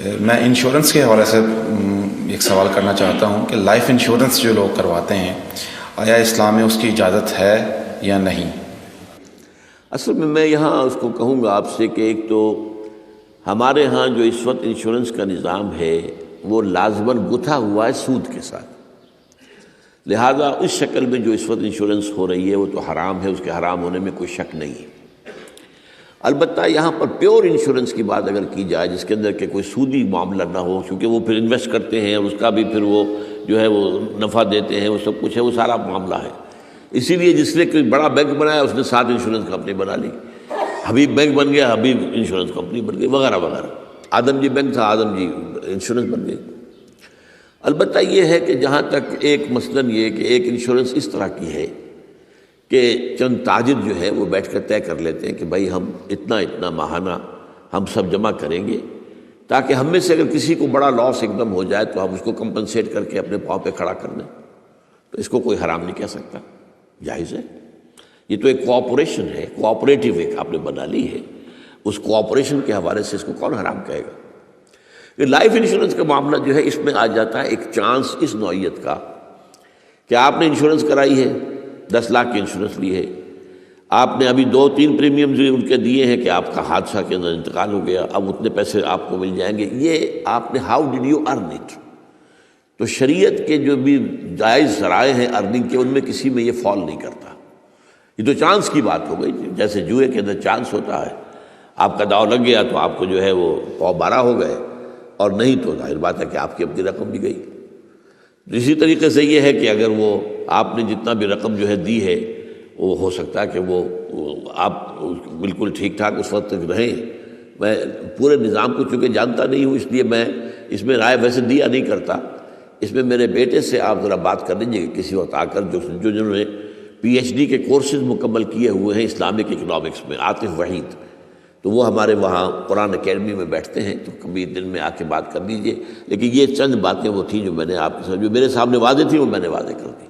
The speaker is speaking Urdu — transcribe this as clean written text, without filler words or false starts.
میں انشورنس کے حوالے سے ایک سوال کرنا چاہتا ہوں کہ لائف انشورنس جو لوگ کرواتے ہیں آیا اسلام میں اس کی اجازت ہے یا نہیں؟ اصل میں یہاں اس کو کہوں گا آپ سے کہ ایک تو ہمارے ہاں جو اس وقت انشورنس کا نظام ہے وہ لازماً گتھا ہوا ہے سود کے ساتھ، لہذا اس شکل میں جو اس وقت انشورنس ہو رہی ہے وہ تو حرام ہے، اس کے حرام ہونے میں کوئی شک نہیں ہے۔ البتہ یہاں پر پیور انشورنس کی بات اگر کی جائے جس کے اندر کہ کوئی سودی معاملہ نہ ہو، کیونکہ وہ پھر انویسٹ کرتے ہیں اور اس کا بھی پھر وہ جو ہے وہ نفع دیتے ہیں، وہ سب کچھ ہے، وہ سارا معاملہ ہے۔ اسی لیے جس نے کوئی بڑا بینک بنایا اس نے 7 انشورنس کمپنی بنا لی، حبیب بینک بن گیا، حبیب انشورنس کمپنی بن گئی، وغیرہ وغیرہ۔ آدم جی بینک تھا، آدم جی انشورنس بن گئی۔ البتہ یہ ہے کہ جہاں تک ایک مثلاً یہ کہ ایک انشورنس اس طرح کی ہے کہ چند تاجر جو ہے وہ بیٹھ کر طے کر لیتے ہیں کہ بھائی ہم اتنا ماہانہ ہم سب جمع کریں گے تاکہ ہم میں سے اگر کسی کو بڑا لاس ایک دم ہو جائے تو ہم اس کو کمپنسیٹ کر کے اپنے پاؤں پہ کھڑا کر دیں، تو اس کو کوئی حرام نہیں کہہ سکتا، جائز ہے۔ یہ تو ایک کوآپریشن ہے، کوآپریٹو ایک آپ نے بنا لی ہے، اس کوآپریشن کے حوالے سے اس کو کون حرام کہے گا؟ یہ لائف انشورنس کا معاملہ جو ہے اس میں آ جاتا ہے ایک چانس اس نوعیت کا کہ آپ نے انشورنس کرائی ہے، 10 لاکھ کی انشورنس لی ہے، آپ نے ابھی 2-3 پریمیم جو ان کے دیے ہیں کہ آپ کا حادثہ کے اندر انتقال ہو گیا، اب اتنے پیسے آپ کو مل جائیں گے، یہ آپ نے how did you earn it? تو شریعت کے جو بھی جائز ذرائع ہیں ارننگ کے ان میں کسی میں یہ فال نہیں کرتا۔ یہ تو چانس کی بات ہو گئی، جیسے جوئے کے اندر چانس ہوتا ہے، آپ کا داؤ لگ گیا تو آپ کو جو ہے وہ 12 ہو گئے، اور نہیں تو ظاہر بات ہے کہ آپ کی اپنی رقم بھی گئی۔ اسی طریقے سے یہ ہے کہ اگر وہ آپ نے جتنا بھی رقم جو ہے دی ہے وہ ہو سکتا ہے کہ وہ آپ بالکل ٹھیک ٹھاک اس وقت تک رہیں۔ میں پورے نظام کو چونکہ جانتا نہیں ہوں، اس لیے میں اس میں رائے ویسے دیا نہیں کرتا۔ اس میں میرے بیٹے سے آپ ذرا بات کر لیجیے کہ کسی وقت آ کر جنہوں نے PhD کے کورسز مکمل کیے ہوئے ہیں اسلامک اکنامکس میں، عاطف وحید، تو وہ ہمارے وہاں قرآن اکیڈمی میں بیٹھتے ہیں، تو کبھی دن میں آ کے بات کر لیجیے۔ لیکن یہ چند باتیں وہ تھیں جو میں نے آپ کے سامنے جو میرے سامنے واضح تھی وہ میں نے واضح کر دی۔